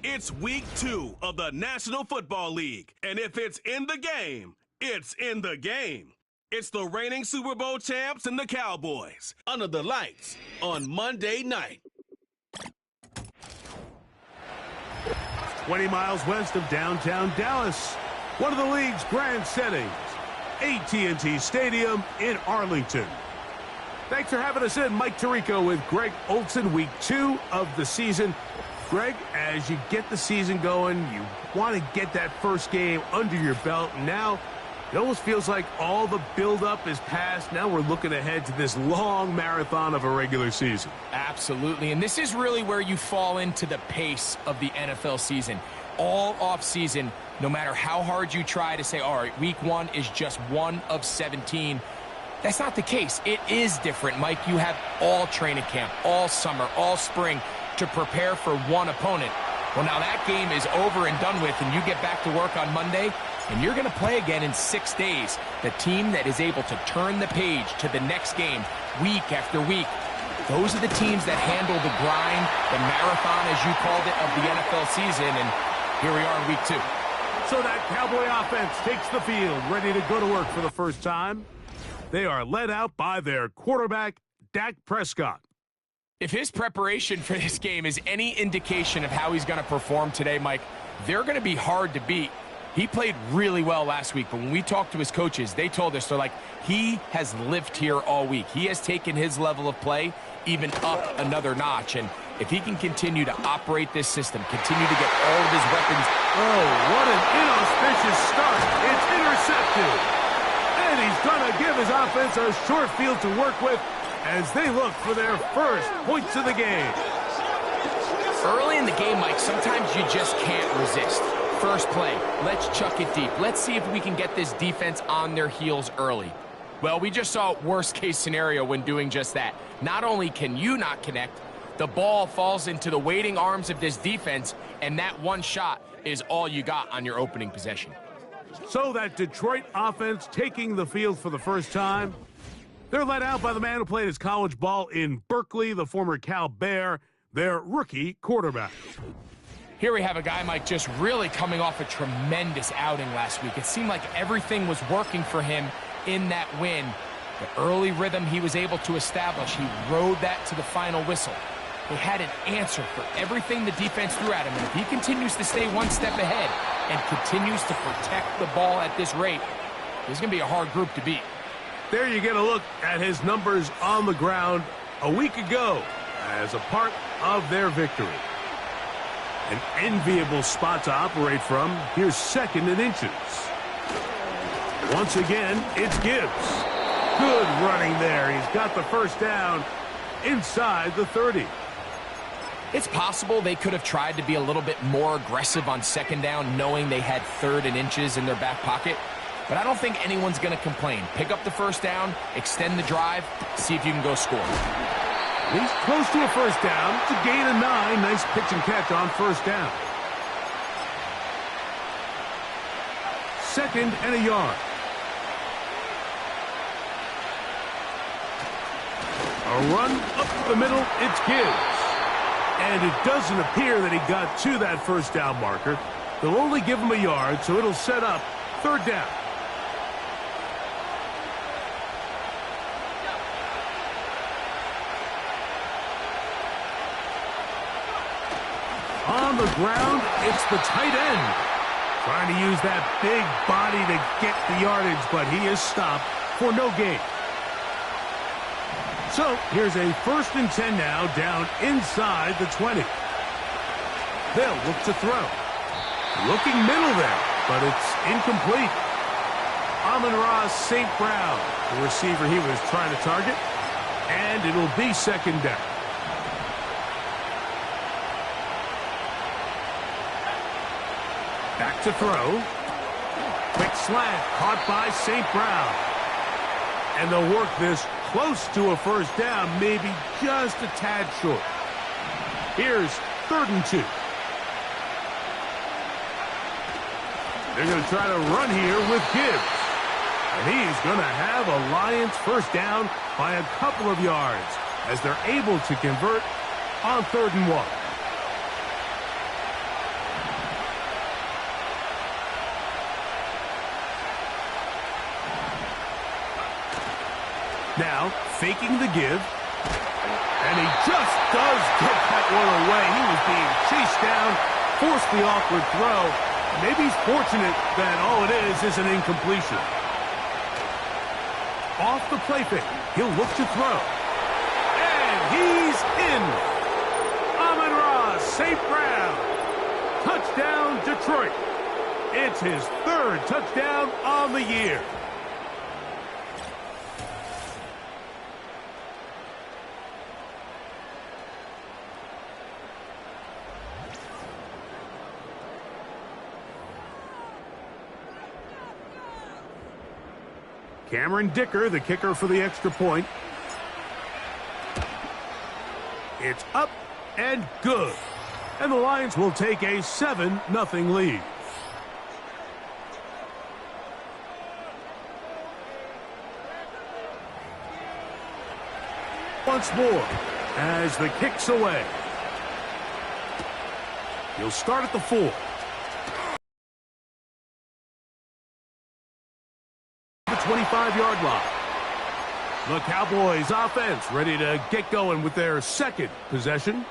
It's week 2 of the National Football League, and if it's in the game, it's in the game. It's the reigning Super Bowl champs and the Cowboys under the lights on Monday night. 20 miles west of downtown Dallas, one of the league's grand settings, AT&T Stadium in Arlington. Thanks for having us in. Mike Tirico with Greg Olson, week 2 of the season. Greg, as you get the season going, you want to get that first game under your belt. Now, it almost feels like all the buildup is past. Now we're looking ahead to this long marathon of a regular season. Absolutely, and this is really where you fall into the pace of the NFL season. All off-season, no matter how hard you try to say, all right, week 1 is just 1 of 17, that's not the case. It is different, Mike. You have all training camp, all summer, all spring to prepare for one opponent. Well, now that game is over and done with, and you get back to work on Monday, and you're going to play again in 6 days. The team that is able to turn the page to the next game week after week, those are the teams that handle the grind, the marathon, as you called it, of the NFL season, and here we are in week 2. So that Cowboy offense takes the field, ready to go to work for the first time. They are led out by their quarterback, Dak Prescott. If his preparation for this game is any indication of how he's going to perform today, Mike, they're going to be hard to beat. He played really well last week, but when we talked to his coaches, they told us, they're like, he has lived here all week. He has taken his level of play even up another notch, and if he can continue to operate this system, continue to get all of his weapons. Oh, what an inauspicious start. It's intercepted. And he's going to give his offense a short field to work with as they look for their first points of the game. Early in the game, Mike, sometimes you just can't resist. First play, let's chuck it deep. Let's see if we can get this defense on their heels early. Well, we just saw worst case scenario when doing just that. Not only can you not connect, the ball falls into the waiting arms of this defense, and that one shot is all you got on your opening possession. So that Detroit offense taking the field for the first time. They're led out by the man who played his college ball in Berkeley, the former Cal Bear, their rookie quarterback. Here we have a guy, Mike, just really coming off a tremendous outing last week. It seemed like everything was working for him in that win. The early rhythm he was able to establish, he rode that to the final whistle. They had an answer for everything the defense threw at him. And if he continues to stay one step ahead and continues to protect the ball at this rate, this is going to be a hard group to beat. There you get a look at his numbers on the ground a week ago as a part of their victory. An enviable spot to operate from. Here's second and inches. Once again, it's Gibbs. Good running there. He's got the first down inside the 30. It's possible they could have tried to be a little bit more aggressive on second down, knowing they had third and inches in their back pocket. But I don't think anyone's going to complain. Pick up the first down, extend the drive, see if you can go score. He's close to a first down. It's a gain of 9. Nice pitch and catch on first down. Second and a yard. A run up the middle. It's Gibbs. And it doesn't appear that he got to that first down marker. They'll only give him a yard, so it'll set up third down. On the ground, it's the tight end. Trying to use that big body to get the yardage, but he is stopped for no gain. So here's a 1st and 10 now, down inside the 20. They'll look to throw. Looking middle there, but it's incomplete. Amon-Ra St. Brown, the receiver he was trying to target, and it'll be second down. Back to throw. Quick slant, caught by St. Brown. And they'll work this close to a first down, maybe just a tad short. Here's 3rd and 2. They're going to try to run here with Gibbs. And he's going to have a Lions first down by a couple of yards as they're able to convert on 3rd and 1. Now, faking the give. And he just does get that one away. He was being chased down, forced the awkward throw. Maybe he's fortunate that all it is an incompletion. Off the play fake, he'll look to throw. And he's in. Amon-Ra St. Brown. Touchdown, Detroit. It's his third touchdown on the year. Cameron Dicker, the kicker for the extra point. It's up and good. And the Lions will take a 7-0 lead. Once more, as the kick's away. He'll start at the 4. The 25-yard line. The Cowboys offense ready to get going with their second possession.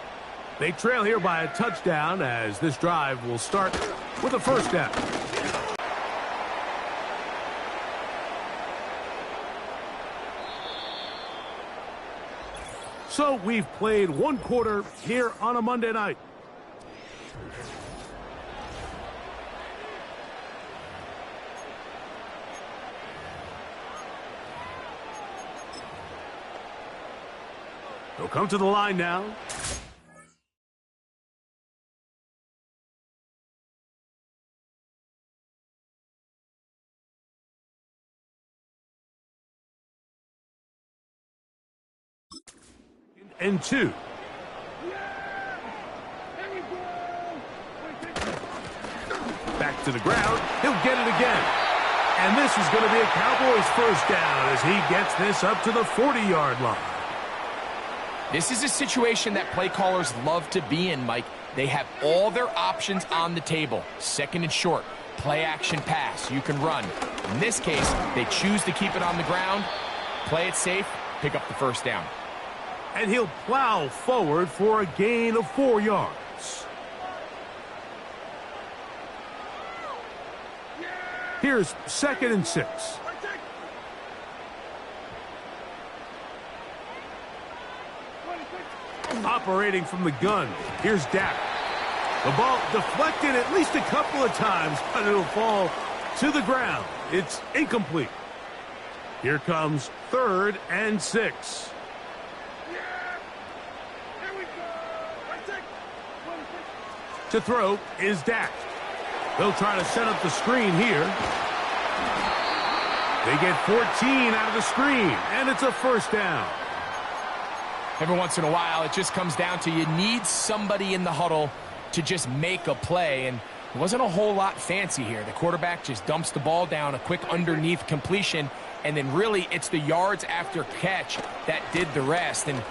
They trail here by a touchdown as this drive will start with a first down. So we've played one quarter here on a Monday night. They'll come to the line now. And 2. Back to the ground. He'll get it again. And this is going to be a Cowboys first down as he gets this up to the 40-yard line. This is a situation that play callers love to be in, Mike. They have all their options on the table. Second and short, play action pass. You can run. In this case, they choose to keep it on the ground, play it safe, pick up the first down. And he'll plow forward for a gain of 4 yards. Here's 2nd and 6. Operating from the gun. Here's Dak. The ball deflected at least a couple of times, but it'll fall to the ground. It's incomplete. Here comes 3rd and 6. To throw is Dak. They'll try to set up the screen here. They get 14 out of the screen, and it's a first down. Every once in a while, it just comes down to you need somebody in the huddle to just make a play, and it wasn't a whole lot fancy here. The quarterback just dumps the ball down, a quick underneath completion, and then really it's the yards after catch that did the rest, and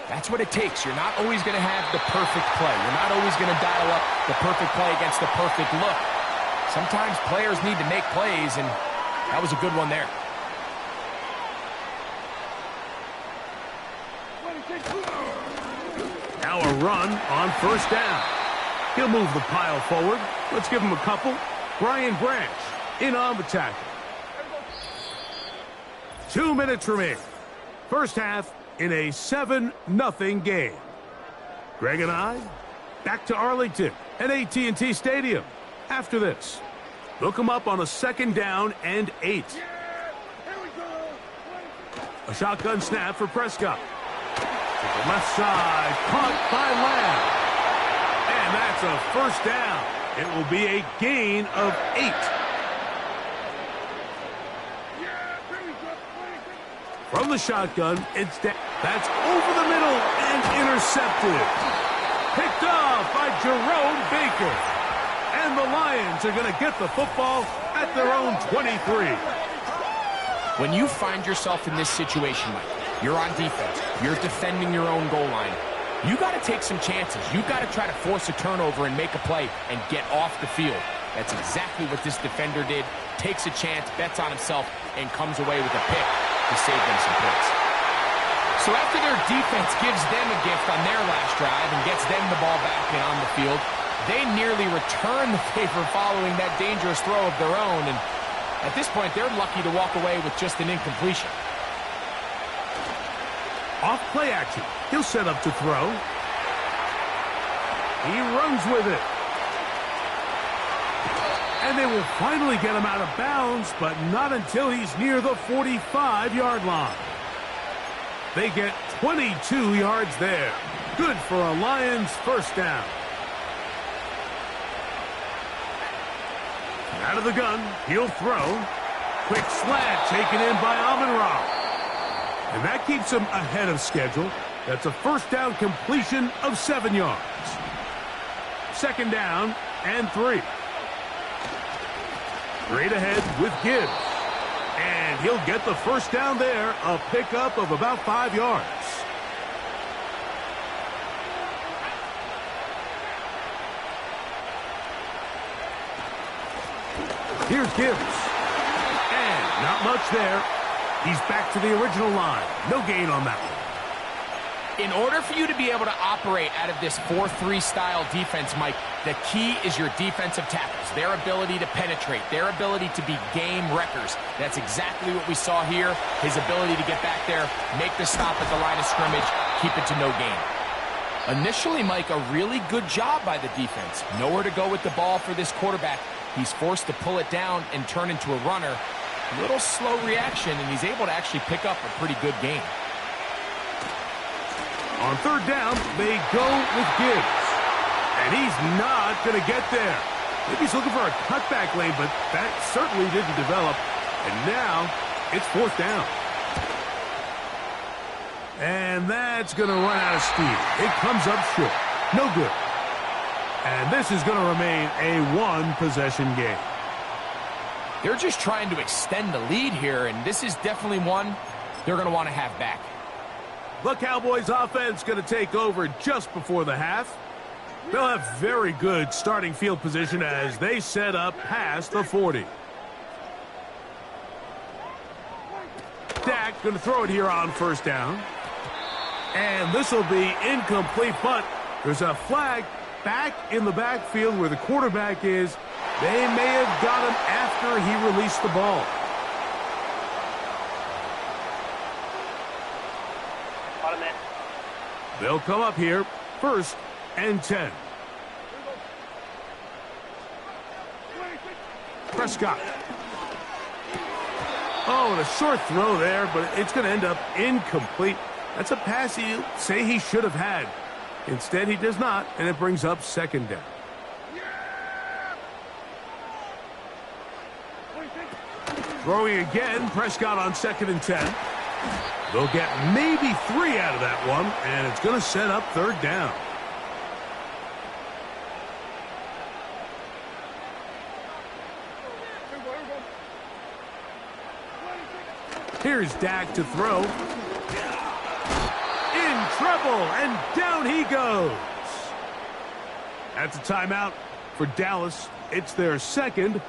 that's what it takes. You're not always going to have the perfect play. You're not always going to dial up the perfect play against the perfect look. Sometimes players need to make plays, and that was a good one there. Now a run on first down. He'll move the pile forward. Let's give him a couple. Brian Branch in on the tackle. 2 minutes remaining. First half in a 7-0 game. Greg and I back to Arlington at AT&T Stadium. After this, they'll come up on a 2nd down and 8. A shotgun snap for Prescott. To the left side, caught by Lamb. And that's a first down. It will be a gain of 8. From the shotgun, it's down. That's over the middle and intercepted. Picked off by Jerome Baker. And the Lions are going to get the football at their own 23. When you find yourself in this situation, Mike, you're on defense, you're defending your own goal line, you got to take some chances. You got to try to force a turnover and make a play and get off the field. That's exactly what this defender did. Takes a chance, bets on himself, and comes away with a pick to save them some points. So after their defense gives them a gift on their last drive and gets them the ball back and on the field, they nearly return the favor following that dangerous throw of their own. And at this point, they're lucky to walk away with just an incompletion. Off play action. He'll set up to throw. He runs with it. And they will finally get him out of bounds, but not until he's near the 45-yard line. They get 22 yards there. Good for a Lions first down. Out of the gun, he'll throw. Quick slant taken in by Amon-Ra. And that keeps him ahead of schedule. That's a first down completion of 7 yards. Second down and 3. Straight ahead with Gibbs. And he'll get the first down there, a pickup of about 5 yards. Here's Gibbs. And not much there. He's back to the original line. No gain on that one. In order for you to be able to operate out of this 4-3 style defense, Mike, the key is your defensive tackles, their ability to penetrate, their ability to be game wreckers. That's exactly what we saw here, his ability to get back there, make the stop at the line of scrimmage, keep it to no gain. Initially, Mike, a really good job by the defense. Nowhere to go with the ball for this quarterback. He's forced to pull it down and turn into a runner. A little slow reaction, and he's able to actually pick up a pretty good gain. On third down, they go with Gibbs. And he's not going to get there. Maybe he's looking for a cutback lane, but that certainly didn't develop. And now it's fourth down. And that's going to run out of steam. It comes up short. No good. And this is going to remain a one-possession game. They're just trying to extend the lead here, and this is definitely one they're going to want to have back. The Cowboys offense going to take over just before the half. They'll have very good starting field position as they set up past the 40. Dak going to throw it here on first down. And this will be incomplete, but there's a flag back in the backfield where the quarterback is. They may have got him after he released the ball. They'll come up here, first and 10. Prescott. Oh, and a short throw there, but it's going to end up incomplete. That's a pass he'll say he should have had. Instead, he does not, and it brings up second down. Throwing again, Prescott on second and 10. They'll get maybe 3 out of that one, and it's going to set up third down. Here's Dak to throw. In trouble, and down he goes. That's a timeout for Dallas. It's their second,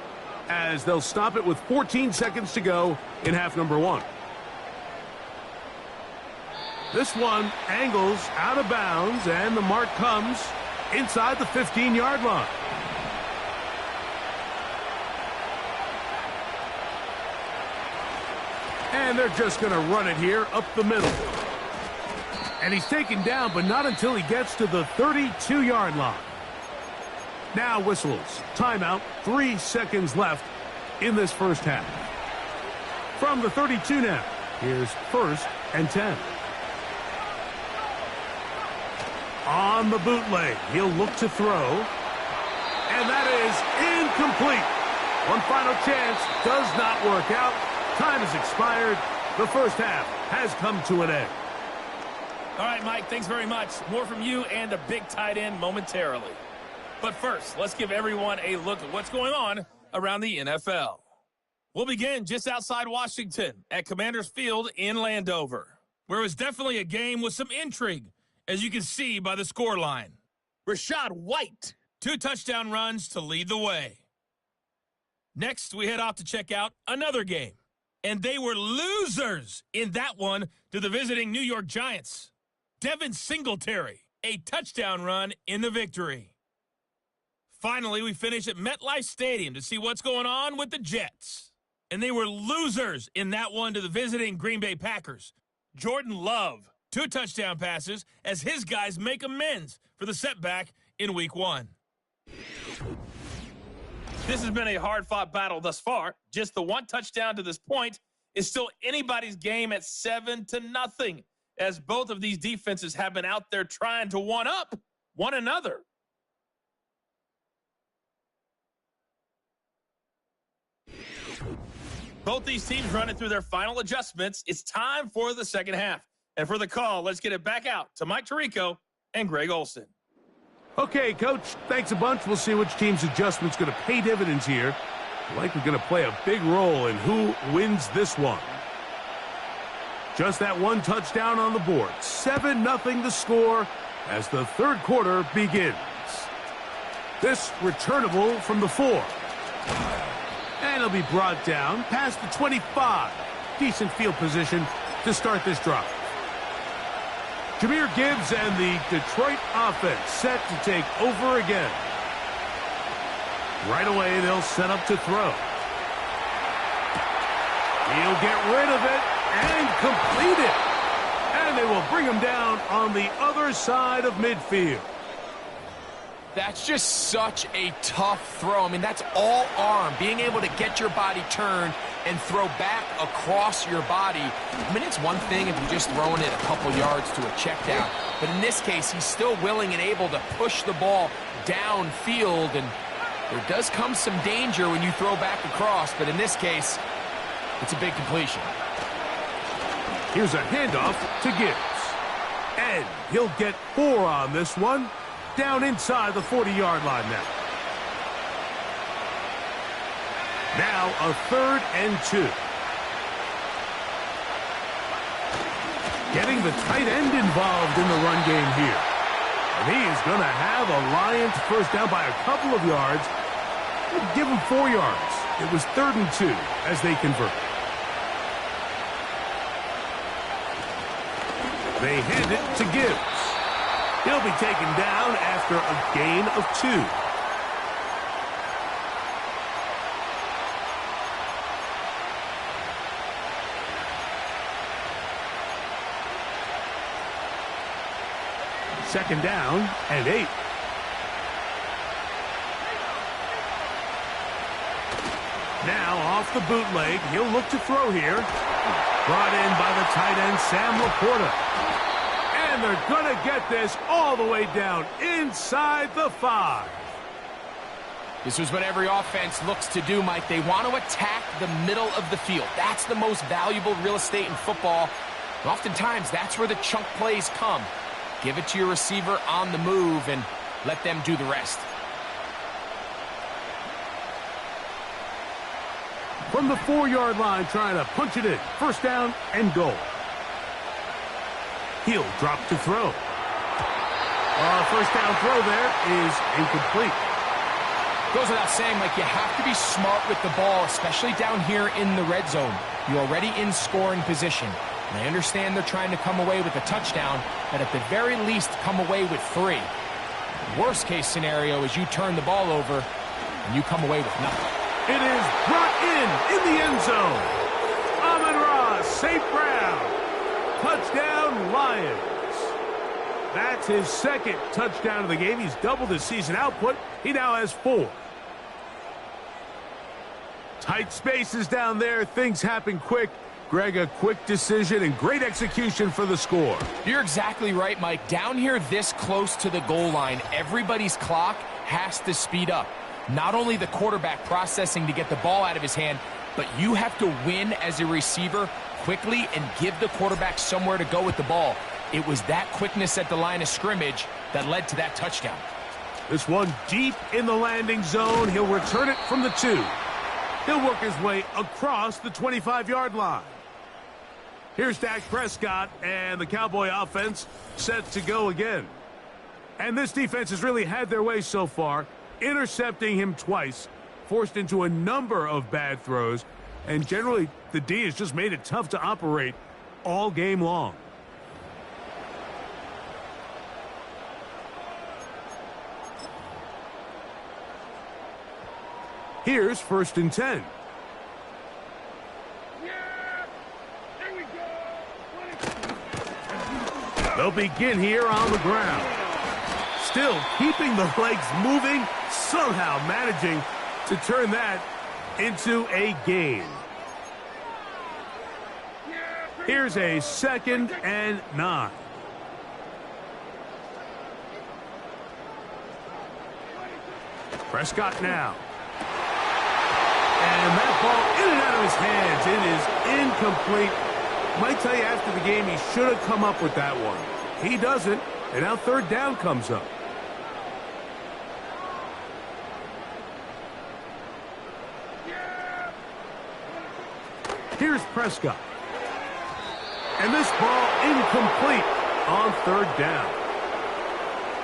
as they'll stop it with 14 seconds to go in half number 1. This one angles out of bounds, and the mark comes inside the 15-yard line. And they're just going to run it here up the middle. And he's taken down, but not until he gets to the 32-yard line. Now whistles. Timeout. 3 seconds left in this first half. From the 32 now, here's first and 10. On the bootleg, he'll look to throw. And that is incomplete. One final chance does not work out. Time has expired. The first half has come to an end. All right, Mike, thanks very much. More from you and a big tight end momentarily. But first, let's give everyone a look at what's going on around the NFL. We'll begin just outside Washington at Commanders Field in Landover, where it was definitely a game with some intrigue, as you can see by the scoreline. Rashad White, 2 touchdown runs to lead the way. Next, we head off to check out another game. And they were losers in that one to the visiting New York Giants. Devin Singletary, a touchdown run in the victory. Finally, we finish at MetLife Stadium to see what's going on with the Jets. And they were losers in that one to the visiting Green Bay Packers. Jordan Love, 2 touchdown passes as his guys make amends for the setback in Week 1. This has been a hard-fought battle thus far. Just the 1 touchdown to this point is still anybody's game at 7-0, as both of these defenses have been out there trying to one-up one another. Both these teams running through their final adjustments. It's time for the second half. And for the call, let's get it back out to Mike Tirico and Greg Olsen. Okay, Coach, thanks a bunch. We'll see which team's adjustment's going to pay dividends here. Likely going to play a big role in who wins this one. Just that 1 touchdown on the board. 7-0 the score as the third quarter begins. This returnable from the 4. And it'll be brought down past the 25. Decent field position to start this drive. Jahmyr Gibbs and the Detroit offense set to take over again. Right away, they'll set up to throw. He'll get rid of it and complete it. And they will bring him down on the other side of midfield. That's just such a tough throw. I mean, that's all arm, being able to get your body turned and throw back across your body. I mean, it's one thing if you're just throwing it a couple yards to a check down, but in this case, he's still willing and able to push the ball downfield, and there does come some danger when you throw back across, but in this case, it's a big completion. Here's a handoff to Gibbs. And he'll get 4 on this one. Down inside the 40-yard line now. Now a 3rd and 2. Getting the tight end involved in the run game here. And he is going to have a Lions first down by a couple of yards. Give him 4 yards. It was 3rd and 2 as they convert. They hand it to Gibbs. He'll be taken down after a gain of 2. Second down and 8. Now off the bootleg, he'll look to throw here. Brought in by the tight end, Sam Laporta. And they're going to get this all the way down inside the 5. This is what every offense looks to do, Mike. They want to attack the middle of the field. That's the most valuable real estate in football. And oftentimes, that's where the chunk plays come. Give it to your receiver on the move and let them do the rest. From the 4-yard line, trying to punch it in. First down and goal. He'll drop to throw. First down throw there is incomplete. Goes without saying, Mike, you have to be smart with the ball, especially down here in the red zone. You're already in scoring position. And I understand they're trying to come away with a touchdown, but at the very least, come away with 3. Worst case scenario is you turn the ball over and you come away with nothing. It is brought in the end zone. Amon-Ra St. Brown. Touchdown, Lions. That's his 2nd touchdown of the game. He's doubled his season output. He now has 4. Tight spaces down there. Things happen quick. Greg, a quick decision and great execution for the score. You're exactly right, Mike. Down here this close to the goal line, everybody's clock has to speed up. Not only the quarterback processing to get the ball out of his hand, but you have to win as a receiver quickly and give the quarterback somewhere to go with the ball. It was that quickness at the line of scrimmage that led to that touchdown. This one deep in the landing zone. He'll return it from the 2. He'll work his way across the 25-yard line. Here's Dak Prescott and the Cowboy offense set to go again. And this defense has really had their way so far, intercepting him twice, forced into a number of bad throws, and generally The D has just made it tough to operate all game long. Here's 1st and 10. They'll begin here on the ground. Still keeping the legs moving, somehow managing to turn that into a gain. Here's a 2nd and 9. Prescott now. And that ball in and out of his hands. It is incomplete. Might tell you after the game he should have come up with that one. He doesn't, and now 3rd down comes up. Here's Prescott. And this ball incomplete on 3rd down.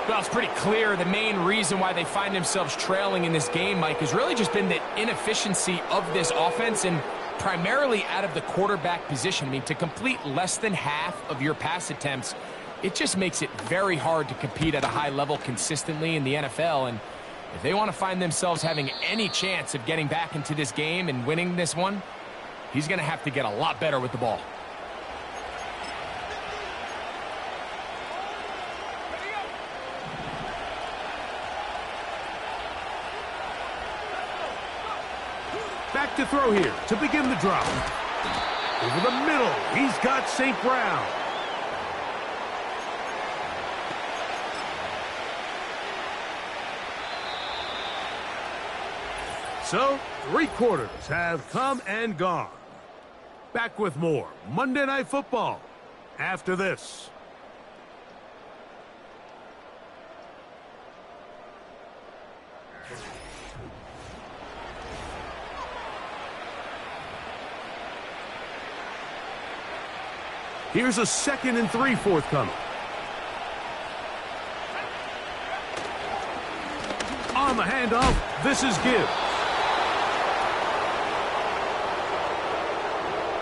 Well, it's pretty clear the main reason why they find themselves trailing in this game, Mike, has really just been the inefficiency of this offense and primarily out of the quarterback position. I mean, to complete less than half of your pass attempts, it just makes it very hard to compete at a high level consistently in the NFL. And if they want to find themselves having any chance of getting back into this game and winning this one, he's going to have to get a lot better with the ball. Back to throw here to begin the drop. Over the middle, he's got St. Brown. So, 3 quarters have come and gone. Back with more Monday Night Football after this. Here's a 2nd and 3 forthcoming. On the handoff, this is Gibbs.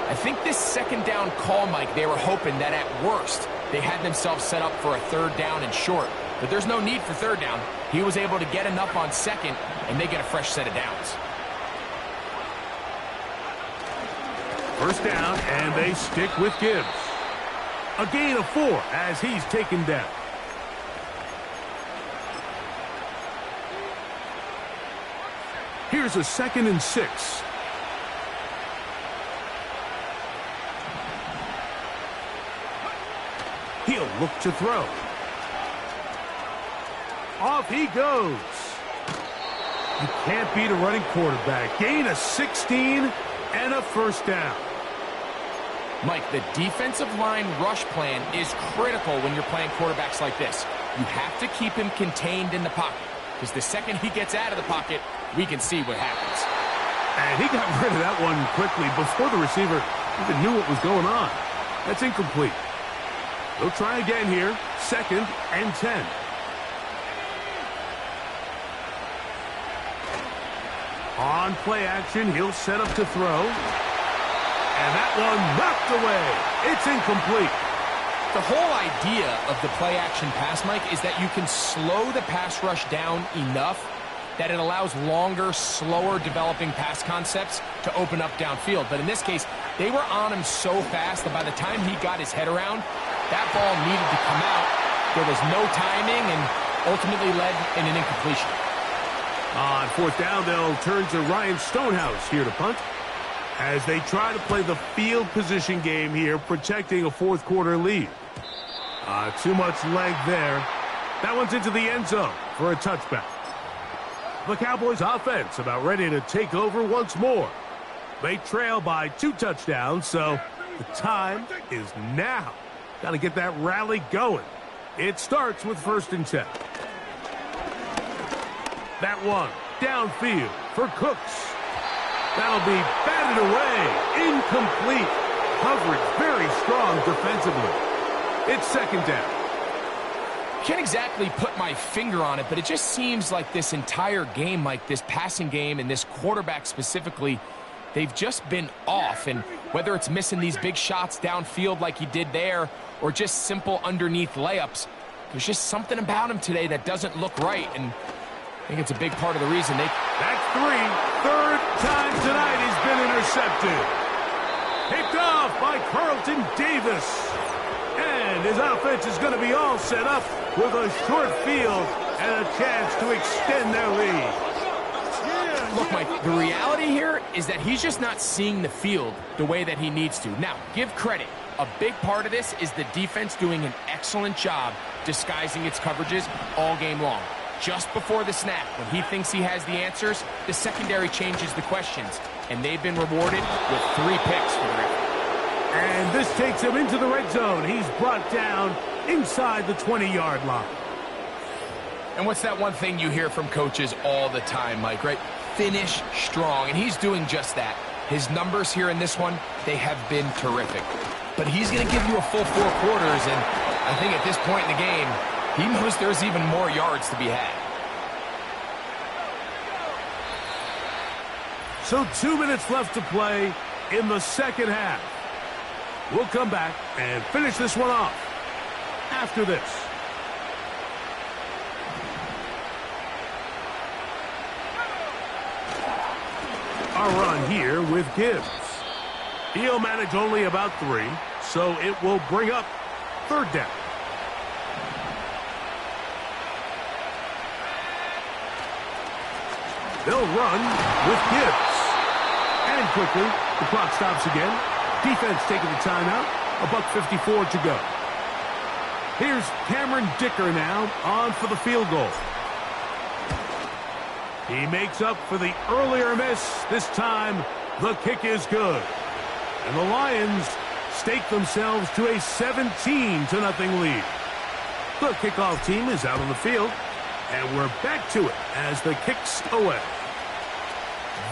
I think this 2nd down call, Mike, they were hoping that at worst they had themselves set up for a 3rd down and short. But there's no need for 3rd down. He was able to get enough on 2nd, and they get a fresh set of downs. 1st down, and they stick with Gibbs. A gain of 4 as he's taken down. Here's a 2nd and 6. He'll look to throw. Off he goes. You can't beat a running quarterback. Gain of 16 and a 1st down. Mike, the defensive line rush plan is critical when you're playing quarterbacks like this. You have to keep him contained in the pocket, because the second he gets out of the pocket, we can see what happens. And he got rid of that one quickly before the receiver even knew what was going on. That's incomplete. They'll try again here. 2nd and 10. On play action, he'll set up to throw. And that one knocked away. It's incomplete. The whole idea of the play-action pass, Mike, is that you can slow the pass rush down enough that it allows longer, slower developing pass concepts to open up downfield. But in this case, they were on him so fast that by the time he got his head around, that ball needed to come out. There was no timing and ultimately led in an incompletion. On 4th down, they'll turn to Ryan Stonehouse here to punt, as they try to play the field position game here, protecting a 4th quarter lead. Too much leg there. That one's into the end zone for a touchback. The Cowboys offense about ready to take over once more. They trail by 2 touchdowns, so the time is now. Got to get that rally going. It starts with 1st and 10. That one downfield for Cooks. That'll be batted away. Incomplete. Coverage very strong defensively. It's 2nd down. Can't exactly put my finger on it, but it just seems like this entire game, like this passing game and this quarterback specifically, they've just been off. And whether it's missing these big shots downfield like he did there or just simple underneath layups, there's just something about him today that doesn't look right. And I think it's a big part of the reason they... That's three. Third time tonight he's been intercepted. Picked off by Carlton Davis. And his offense is going to be all set up with a short field and a chance to extend their lead. Look, Mike, the reality here is that he's just not seeing the field the way that he needs to. Now, give credit. A big part of this is the defense doing an excellent job disguising its coverages all game long. Just before the snap, when he thinks he has the answers, the secondary changes the questions, and they've been rewarded with 3 picks for the record. And this takes him into the red zone. He's brought down inside the 20-yard line. And what's that one thing you hear from coaches all the time, Mike, right? Finish strong, and he's doing just that. His numbers here in this one, they have been terrific. But he's going to give you a full 4 quarters, and I think at this point in the game, he knows there's even more yards to be had. So 2 minutes left to play in the second half. We'll come back and finish this one off after this. A run here with Gibbs. He'll manage only about 3, so it will bring up 3rd down. They'll run with Gibbs. And quickly, the clock stops again. Defense taking the timeout. $1:54 to go. Here's Cameron Dicker now on for the field goal. He makes up for the earlier miss. This time, the kick is good. And the Lions stake themselves to a 17-0 lead. The kickoff team is out on the field, and we're back to it as the kick's away.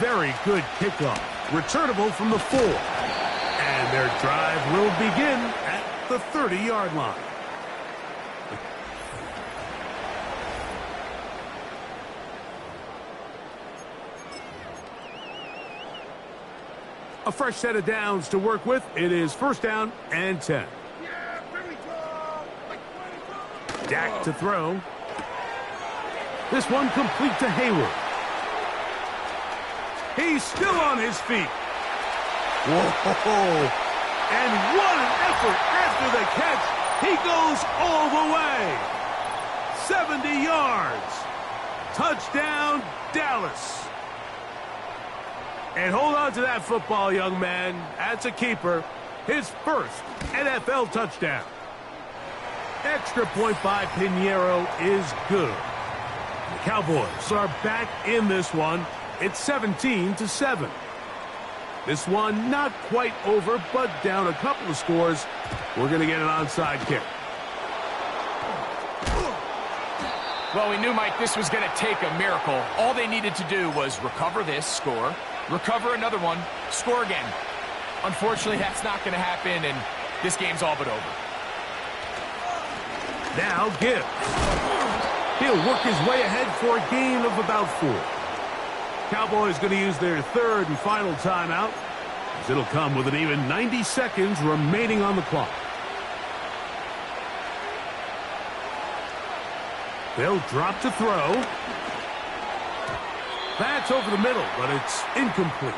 Very good kickoff. Returnable from the 4. And their drive will begin at the 30-yard line. A fresh set of downs to work with. It is 1st down and 10. Dak to throw. This one complete to Hayward. He's still on his feet. Whoa! And what an effort after the catch. He goes all the way. 70 yards. Touchdown, Dallas. And hold on to that football, young man. That's a keeper. His first NFL touchdown. Extra point by Pinheiro is good. The Cowboys are back in this one. It's 17-7. This one not quite over, but down a couple of scores. We're going to get an onside kick. Well, we knew, Mike, this was going to take a miracle. All they needed to do was recover this, score, recover another one, score again. Unfortunately, that's not going to happen, and this game's all but over. Now Gibbs. He'll work his way ahead for a gain of about 4. Cowboys going to use their 3rd and final timeout, as it'll come with an even 90 seconds remaining on the clock. They'll drop to throw. That's over the middle, but it's incomplete.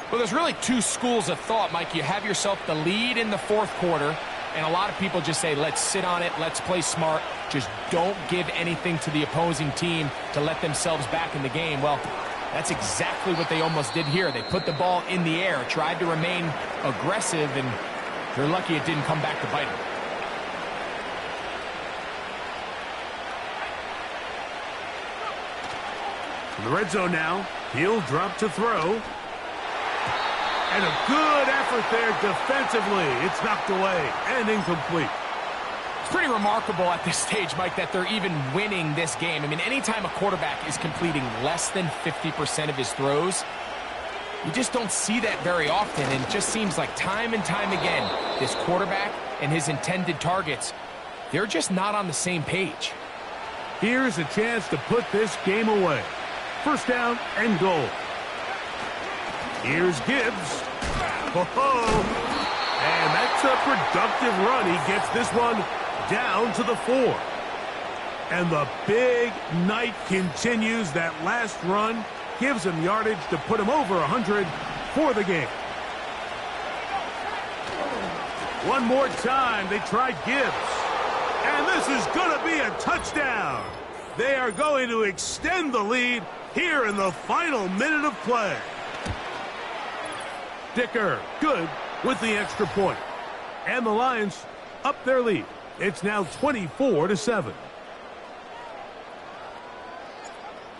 Well, there's really 2 schools of thought, Mike. You have yourself the lead in the 4th quarter, and a lot of people just say, let's sit on it, let's play smart, just don't give anything to the opposing team to let themselves back in the game. Well, that's exactly what they almost did here. They put the ball in the air, tried to remain aggressive, and they're lucky it didn't come back to bite them. In the red zone now, he'll drop to throw. And a good effort there defensively. It's knocked away and incomplete. It's pretty remarkable at this stage, Mike, that they're even winning this game. I mean, anytime a quarterback is completing less than 50% of his throws, you just don't see that very often. And it just seems like time and time again, this quarterback and his intended targets, they're just not on the same page. Here's a chance to put this game away. 1st down and goal. Here's Gibbs. And that's a productive run. He gets this one down to the 4. And the big night continues. That last run gives him yardage to put him over 100 for the game. One more time, they tried Gibbs. And this is going to be a touchdown. They are going to extend the lead here in the final minute of play. Dicker, good with the extra point. And the Lions up their lead. It's now 24-7.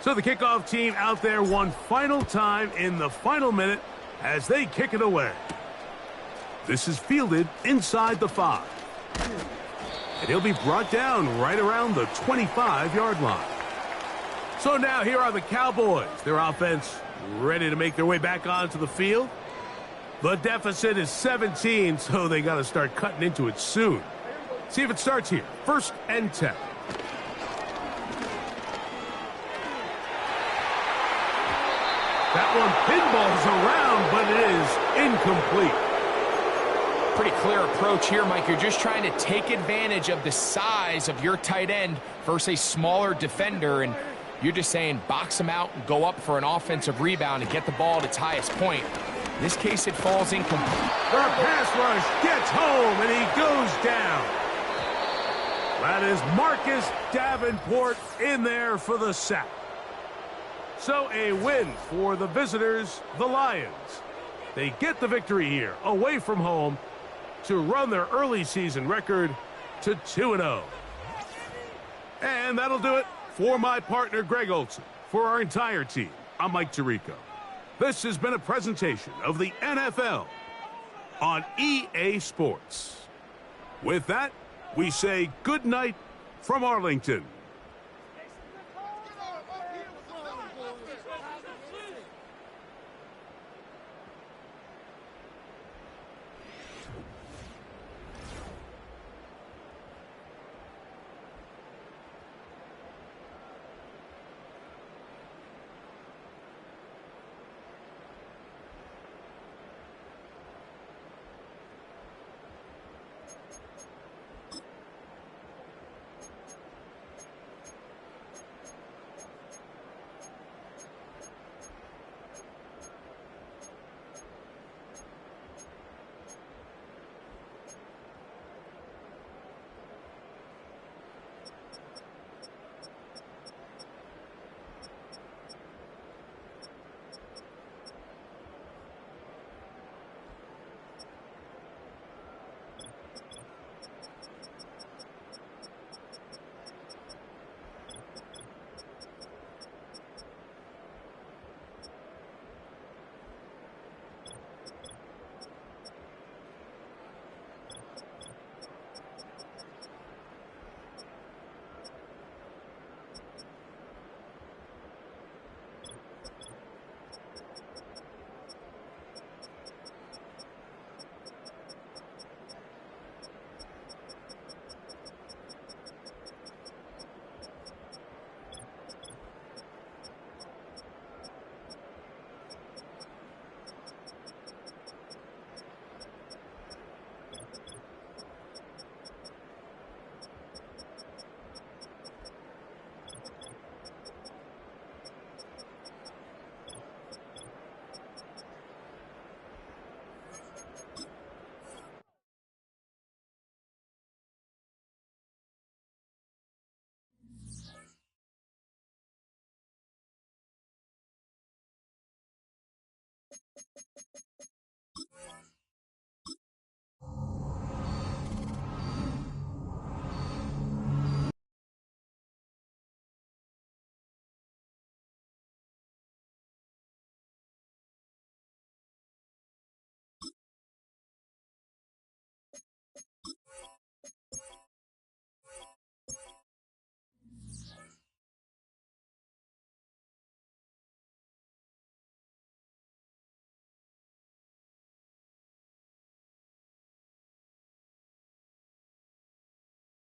So the kickoff team out there one final time in the final minute as they kick it away. This is fielded inside the 5. And he'll be brought down right around the 25-yard line. So now here are the Cowboys. Their offense ready to make their way back onto the field. The deficit is 17, so they got to start cutting into it soon. See if it starts here. 1st and 10. That one pinballs around, but it is incomplete. Pretty clear approach here, Mike. You're just trying to take advantage of the size of your tight end versus a smaller defender, and you're just saying box him out and go up for an offensive rebound and get the ball at its highest point. In this case, it falls incomplete. The pass rush gets home, and he goes down. That is Marcus Davenport in there for the sack. So a win for the visitors, the Lions. They get the victory here, away from home, to run their early season record to 2-0. And that'll do it for my partner, Greg Olson. For our entire team, I'm Mike Tirico. This has been a presentation of the NFL on EA Sports. With that, we say good night from Arlington.